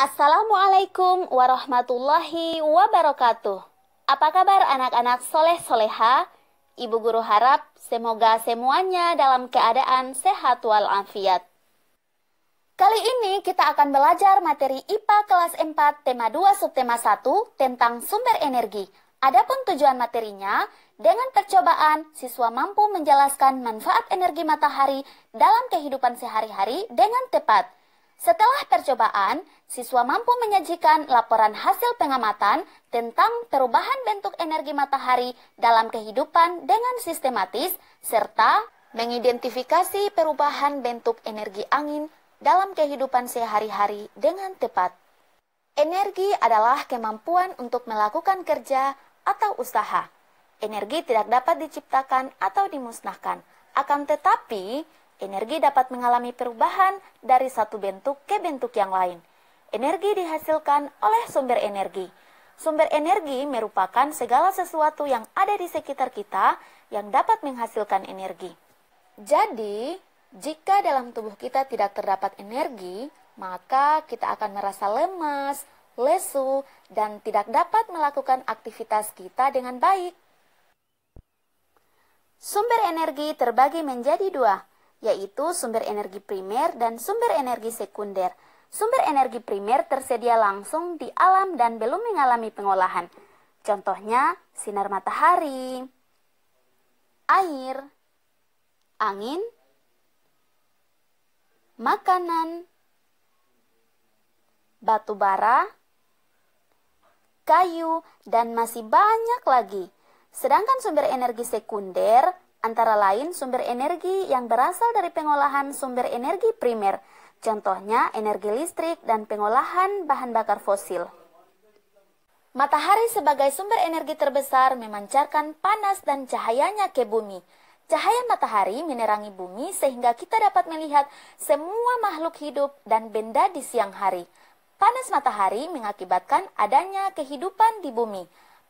Assalamualaikum warahmatullahi wabarakatuh. Apa kabar anak-anak soleh-soleha? Ibu guru harap semoga semuanya dalam keadaan sehat walafiat. Kali ini kita akan belajar materi IPA kelas 4 tema 2 subtema 1 tentang sumber energi. Adapun tujuan materinya, dengan percobaan siswa mampu menjelaskan manfaat energi matahari dalam kehidupan sehari-hari dengan tepat. Setelah percobaan, siswa mampu menyajikan laporan hasil pengamatan tentang perubahan bentuk energi matahari dalam kehidupan dengan sistematis, serta mengidentifikasi perubahan bentuk energi angin dalam kehidupan sehari-hari dengan tepat. Energi adalah kemampuan untuk melakukan kerja atau usaha. Energi tidak dapat diciptakan atau dimusnahkan, akan tetapi energi dapat mengalami perubahan dari satu bentuk ke bentuk yang lain. Energi dihasilkan oleh sumber energi. Sumber energi merupakan segala sesuatu yang ada di sekitar kita yang dapat menghasilkan energi. Jadi, jika dalam tubuh kita tidak terdapat energi, maka kita akan merasa lemas, lesu, dan tidak dapat melakukan aktivitas kita dengan baik. Sumber energi terbagi menjadi dua, yaitu sumber energi primer dan sumber energi sekunder. Sumber energi primer tersedia langsung di alam dan belum mengalami pengolahan. Contohnya, sinar matahari, air, angin, makanan, batu bara, kayu, dan masih banyak lagi. Sedangkan sumber energi sekunder antara lain sumber energi yang berasal dari pengolahan sumber energi primer, contohnya energi listrik dan pengolahan bahan bakar fosil. Matahari sebagai sumber energi terbesar memancarkan panas dan cahayanya ke bumi. Cahaya matahari menerangi bumi sehingga kita dapat melihat semua makhluk hidup dan benda di siang hari. Panas matahari mengakibatkan adanya kehidupan di bumi.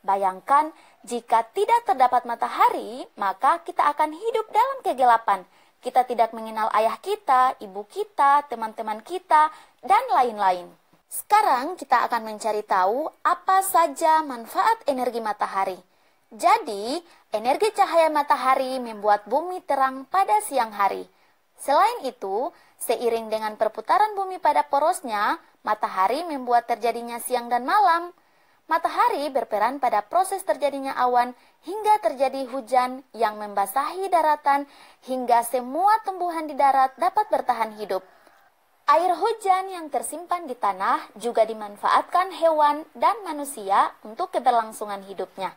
Bayangkan, jika tidak terdapat matahari, maka kita akan hidup dalam kegelapan. Kita tidak mengenal ayah kita, ibu kita, teman-teman kita, dan lain-lain. Sekarang kita akan mencari tahu apa saja manfaat energi matahari. Jadi, energi cahaya matahari membuat bumi terang pada siang hari. Selain itu, seiring dengan perputaran bumi pada porosnya, matahari membuat terjadinya siang dan malam. Matahari berperan pada proses terjadinya awan hingga terjadi hujan yang membasahi daratan hingga semua tumbuhan di darat dapat bertahan hidup. Air hujan yang tersimpan di tanah juga dimanfaatkan hewan dan manusia untuk keberlangsungan hidupnya.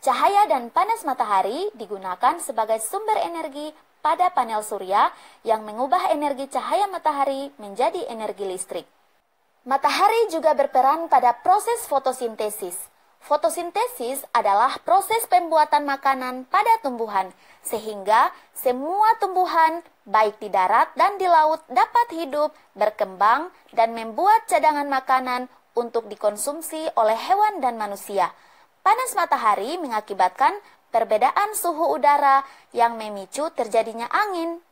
Cahaya dan panas matahari digunakan sebagai sumber energi pada panel surya yang mengubah energi cahaya matahari menjadi energi listrik. Matahari juga berperan pada proses fotosintesis. Fotosintesis adalah proses pembuatan makanan pada tumbuhan, sehingga semua tumbuhan, baik di darat dan di laut, dapat hidup, berkembang, dan membuat cadangan makanan untuk dikonsumsi oleh hewan dan manusia. Panas matahari mengakibatkan perbedaan suhu udara yang memicu terjadinya angin.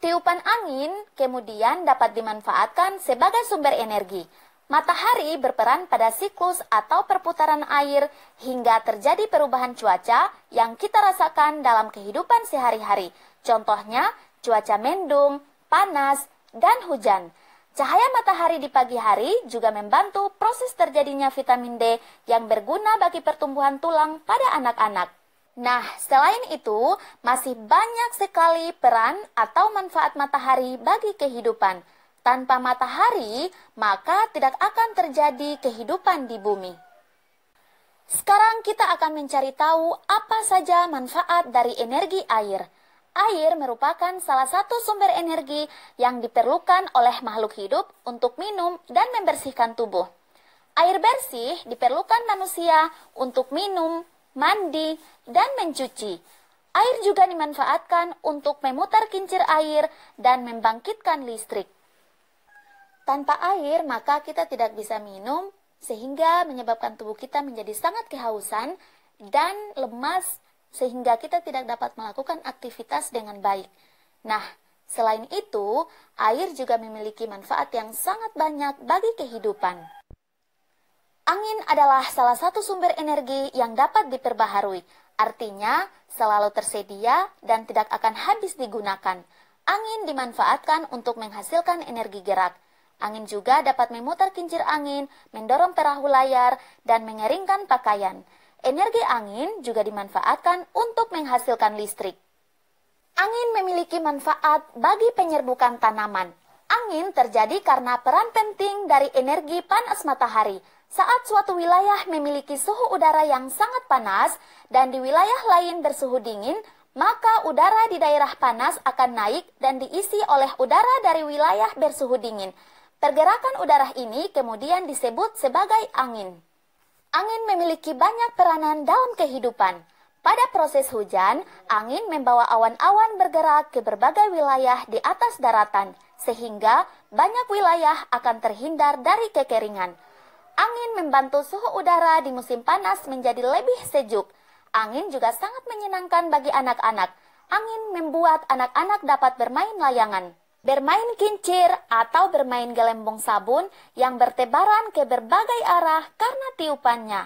Tiupan angin kemudian dapat dimanfaatkan sebagai sumber energi. Matahari berperan pada siklus atau perputaran air hingga terjadi perubahan cuaca yang kita rasakan dalam kehidupan sehari-hari. Contohnya, cuaca mendung, panas, dan hujan. Cahaya matahari di pagi hari juga membantu proses terjadinya vitamin D yang berguna bagi pertumbuhan tulang pada anak-anak. Nah, selain itu, masih banyak sekali peran atau manfaat matahari bagi kehidupan. Tanpa matahari, maka tidak akan terjadi kehidupan di bumi. Sekarang kita akan mencari tahu apa saja manfaat dari energi air. Air merupakan salah satu sumber energi yang diperlukan oleh makhluk hidup untuk minum dan membersihkan tubuh. Air bersih diperlukan manusia untuk minum, mandi, dan mencuci. Air juga dimanfaatkan untuk memutar kincir air dan membangkitkan listrik. Tanpa air, maka kita tidak bisa minum, sehingga menyebabkan tubuh kita menjadi sangat kehausan dan lemas, sehingga kita tidak dapat melakukan aktivitas dengan baik. Nah, Selain itu, air juga memiliki manfaat yang sangat banyak bagi kehidupan. Angin adalah salah satu sumber energi yang dapat diperbaharui, artinya selalu tersedia dan tidak akan habis digunakan. Angin dimanfaatkan untuk menghasilkan energi gerak. Angin juga dapat memutar kincir angin, mendorong perahu layar, dan mengeringkan pakaian. Energi angin juga dimanfaatkan untuk menghasilkan listrik. Angin memiliki manfaat bagi penyerbukan tanaman. Angin terjadi karena peran penting dari energi panas matahari. Saat suatu wilayah memiliki suhu udara yang sangat panas dan di wilayah lain bersuhu dingin, maka udara di daerah panas akan naik dan diisi oleh udara dari wilayah bersuhu dingin. Pergerakan udara ini kemudian disebut sebagai angin. Angin memiliki banyak peranan dalam kehidupan. Pada proses hujan, angin membawa awan-awan bergerak ke berbagai wilayah di atas daratan, sehingga banyak wilayah akan terhindar dari kekeringan. Angin membantu suhu udara di musim panas menjadi lebih sejuk. Angin juga sangat menyenangkan bagi anak-anak. Angin membuat anak-anak dapat bermain layangan, bermain kincir, atau bermain gelembung sabun yang bertebaran ke berbagai arah karena tiupannya.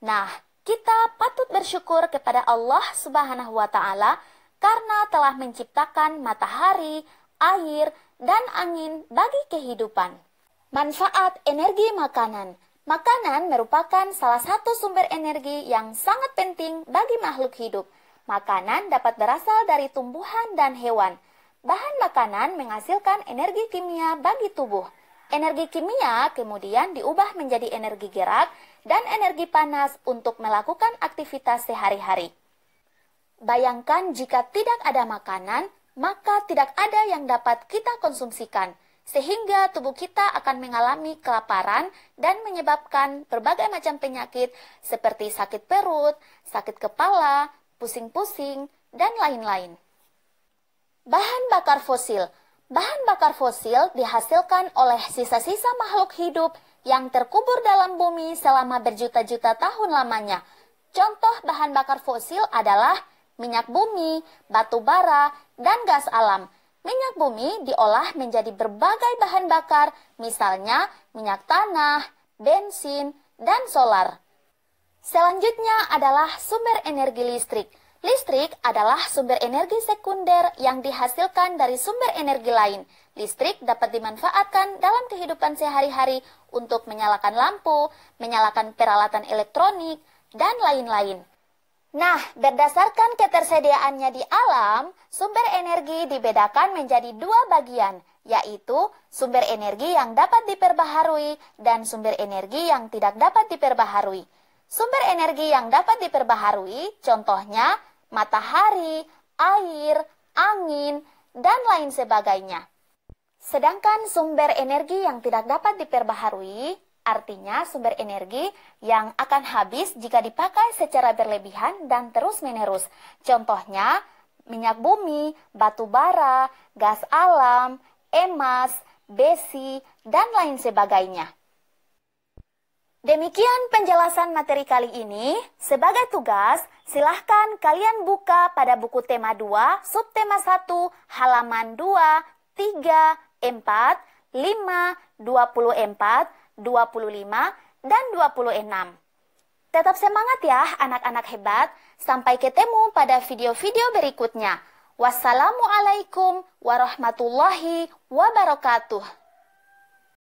Nah, kita patut bersyukur kepada Allah Subhanahu wa Ta'ala karena telah menciptakan matahari, air, dan angin bagi kehidupan. Manfaat energi makanan. Makanan merupakan salah satu sumber energi yang sangat penting bagi makhluk hidup. Makanan dapat berasal dari tumbuhan dan hewan. Bahan makanan menghasilkan energi kimia bagi tubuh. Energi kimia kemudian diubah menjadi energi gerak dan energi panas untuk melakukan aktivitas sehari-hari. Bayangkan jika tidak ada makanan, maka tidak ada yang dapat kita konsumsikan, sehingga tubuh kita akan mengalami kelaparan dan menyebabkan berbagai macam penyakit seperti sakit perut, sakit kepala, pusing-pusing, dan lain-lain. Bahan bakar fosil. Bahan bakar fosil dihasilkan oleh sisa-sisa makhluk hidup yang terkubur dalam bumi selama berjuta-juta tahun lamanya. Contoh bahan bakar fosil adalah minyak bumi, batu bara, dan gas alam. Minyak bumi diolah menjadi berbagai bahan bakar, misalnya minyak tanah, bensin, dan solar. Selanjutnya adalah sumber energi listrik. Listrik adalah sumber energi sekunder yang dihasilkan dari sumber energi lain. Listrik dapat dimanfaatkan dalam kehidupan sehari-hari untuk menyalakan lampu, menyalakan peralatan elektronik, dan lain-lain. Nah, berdasarkan ketersediaannya di alam, sumber energi dibedakan menjadi dua bagian, yaitu sumber energi yang dapat diperbaharui dan sumber energi yang tidak dapat diperbaharui. Sumber energi yang dapat diperbaharui, contohnya matahari, air, angin, dan lain sebagainya. Sedangkan sumber energi yang tidak dapat diperbaharui, artinya sumber energi yang akan habis jika dipakai secara berlebihan dan terus-menerus. Contohnya, minyak bumi, batu bara, gas alam, emas, besi, dan lain sebagainya. Demikian penjelasan materi kali ini. Sebagai tugas, silahkan kalian buka pada buku tema 2, subtema 1, halaman 2, 3, 4, 5, 24, 25, dan 26. Tetap semangat ya anak-anak hebat. Sampai ketemu pada video-video berikutnya. Wassalamualaikum warahmatullahi wabarakatuh.